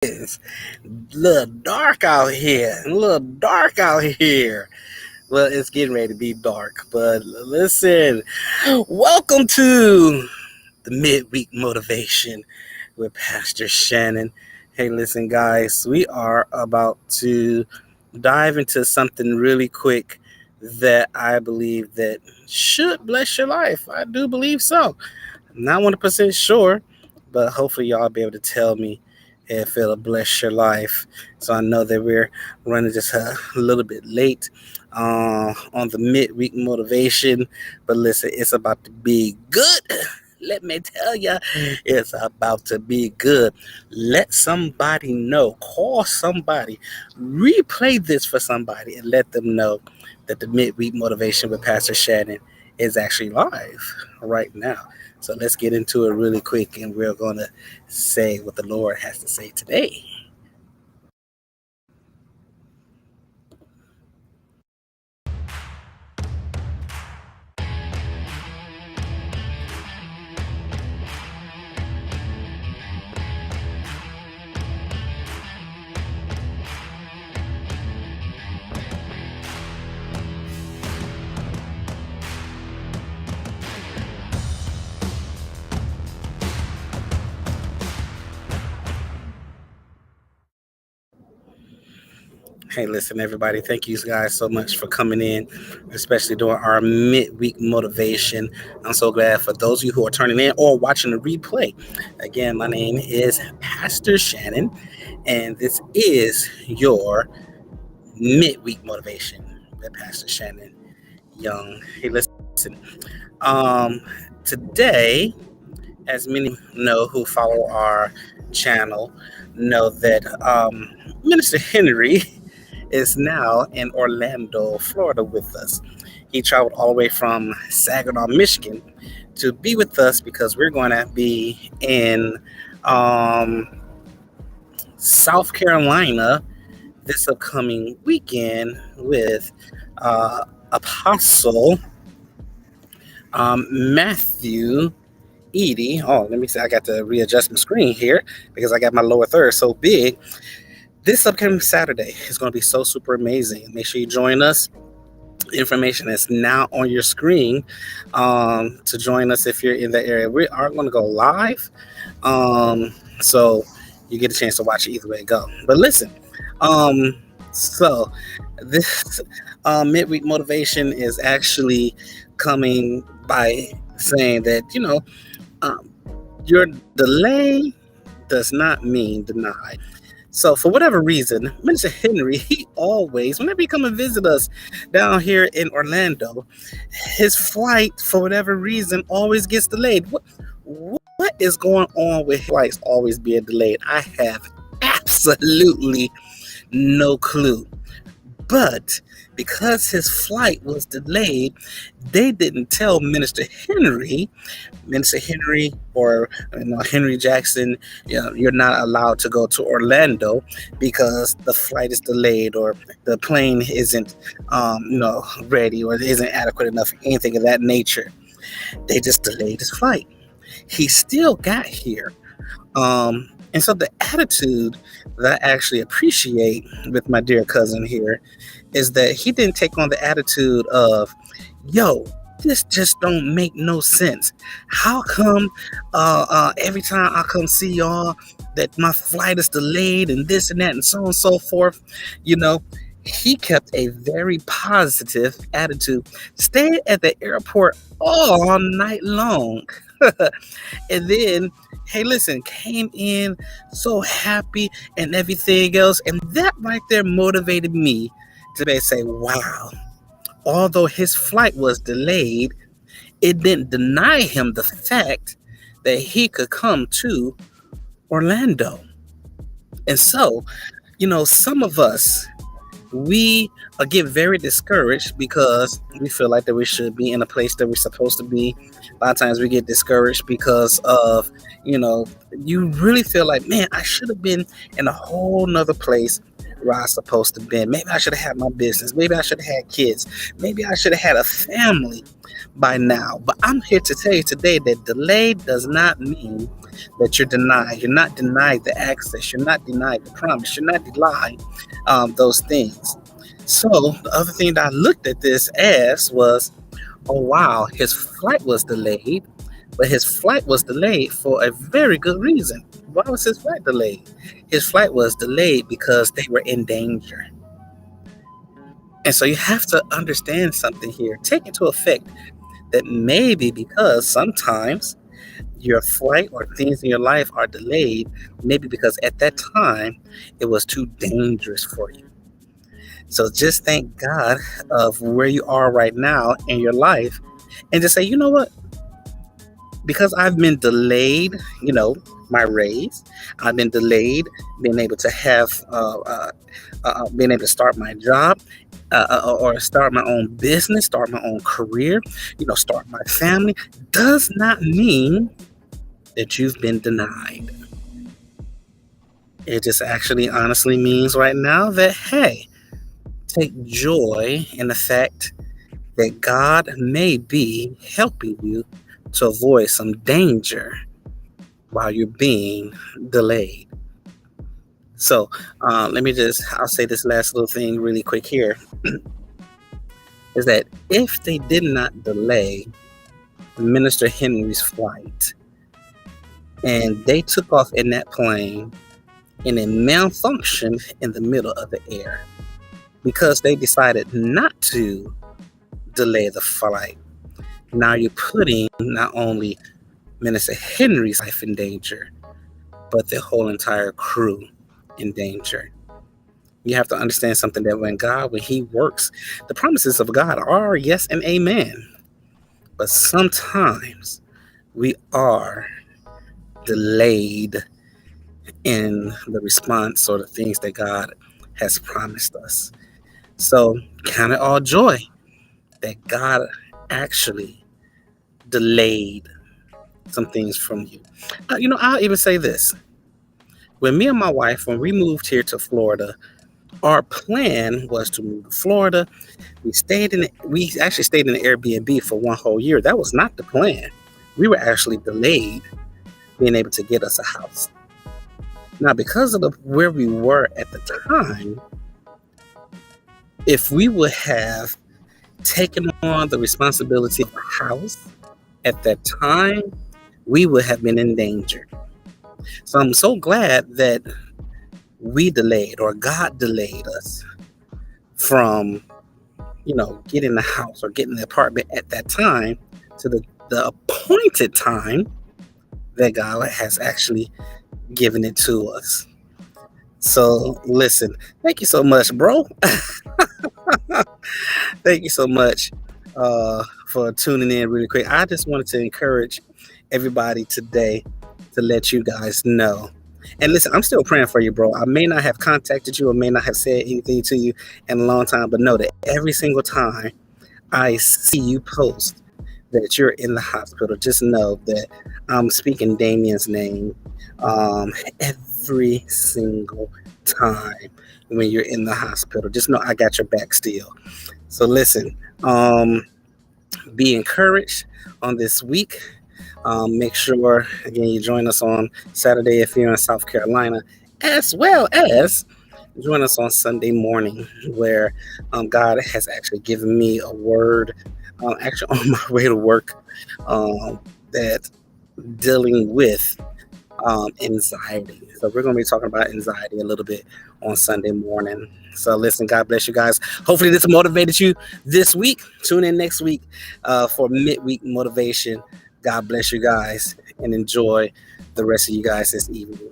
It's a little dark out here. A little dark out here. Well, it's getting ready to be dark, but listen, welcome to the Midweek Motivation with Pastor Shannon. Hey, listen, guys, we are about to dive into something really quick that I believe that should bless your life. I do believe so. I'm not 100% sure, but hopefully y'all be able to tell me if it'll bless your life. So I know that we're running just a little bit late on the midweek motivation, but listen, it's about to be good. Let me tell you, it's about to be good. Let somebody know. Call somebody. Replay this for somebody and let them know that the midweek motivation with Pastor Shannon is actually live right now. So let's get into it really quick, and we're going to say what the Lord has to say today. Hey, listen, everybody. Thank you guys so much for coming in, especially during our midweek motivation. I'm so glad for those of you who are turning in or watching the replay. Again, my name is Pastor Shannon, and this is your midweek motivation with Pastor Shannon Young. Hey, listen. Um, Today, as many know who follow our channel, know that Minister Henry is now in Orlando, Florida with us. He traveled all the way from Saginaw, Michigan to be with us because we're going to be in um, South Carolina this upcoming weekend with Apostle Matthew Edie. Oh, let me see. I got to readjust my screen here because I got my lower third so big. This upcoming Saturday is going to be so super amazing. Make sure you join us. Information is now on your screen to join us if you're in that area. We are going to go live, so you get a chance to watch it either way it go. But listen, so this midweek motivation is actually coming by saying that um, your delay does not mean denied. So for whatever reason, Minister Henry, he always, whenever he come and visit us down here in Orlando, his flight, for whatever reason, always gets delayed. What is going on with flights always being delayed? I have absolutely no clue. But because his flight was delayed, they didn't tell Minister Henry, or Henry Jackson, you're not allowed to go to Orlando because the flight is delayed or the plane isn't, ready or isn't adequate enough, anything of that nature. They just delayed his flight. He still got here. And so the attitude that I actually appreciate with my dear cousin here is that he didn't take on the attitude of, yo, this just don't make no sense. How come every time I come see y'all that my flight is delayed and this and that and so on and so forth? He kept a very positive attitude, stayed at the airport all night long. And then, hey, listen, came in so happy and everything else. And that right there motivated me to say, wow, although his flight was delayed, it didn't deny him the fact that he could come to Orlando. And so, some of us, we get very discouraged because we feel like that we should be in a place that we're supposed to be. A lot of times we get discouraged because of, you really feel like, man, I should have been in a whole nother place where I was supposed to be. Maybe I should have had my business. Maybe I should have had kids. Maybe I should have had a family by now. But I'm here to tell you today that delay does not mean that you're denied. You're not denied the access. You're not denied the promise. You're not denied those things. So the other thing that I looked at this as was, oh wow, his flight was delayed, but his flight was delayed for a very good reason. Why was his flight delayed? His flight was delayed because they were in danger. And so you have to understand something here. Take into effect that maybe because sometimes your flight or things in your life are delayed, maybe because at that time it was too dangerous for you. So just thank God of where you are right now in your life and just say, you know what? Because I've been delayed, my raise, I've been delayed being able to have, being able to start my job, or start my own business, start my own career, start my family, does not mean that you've been denied. It just actually honestly means right now that, hey, take joy in the fact that God may be helping you to avoid some danger while you're being delayed. So I'll say this last little thing really quick here is that if they did not delay Minister Henry's flight and they took off in that plane and it malfunctioned in the middle of the air because they decided not to delay the flight, now you're putting not only Minister Henry's life in danger, but the whole entire crew in danger. You have to understand something, that when He works, the promises of God are yes and amen. But sometimes we are delayed in the response or the things that God has promised us. So count it all joy that God actually delayed some things from you. I'll even say this. When me and my wife, when we moved here to Florida, our plan was to move to Florida. We actually stayed in an Airbnb for one whole year. That was not the plan. We were actually delayed being able to get us a house. Now, because of where we were at the time, if we would have taken on the responsibility of a house at that time, we would have been in danger. So I'm so glad that we delayed, or God delayed us from, getting the house or getting the apartment at that time to the appointed time that God has actually given it to us. So listen, thank you so much, bro. Thank you so much for tuning in really quick. I just wanted to encourage everybody today to let you guys know. And listen, I'm still praying for you, bro. I may not have contacted you or may not have said anything to you in a long time, but know that every single time I see you post that you're in the hospital, just know that I'm speaking Damien's name every single time when you're in the hospital. Just know I got your back still. So listen, be encouraged on this week. Make sure, again, you join us on Saturday if you're in South Carolina, as well as join us on Sunday morning, where God has actually given me a word, actually on my way to work, that dealing with anxiety. So we're going to be talking about anxiety a little bit on Sunday morning. So listen, God bless you guys. Hopefully this motivated you this week. Tune in next week for midweek motivation. God bless you guys and enjoy the rest of you guys this evening.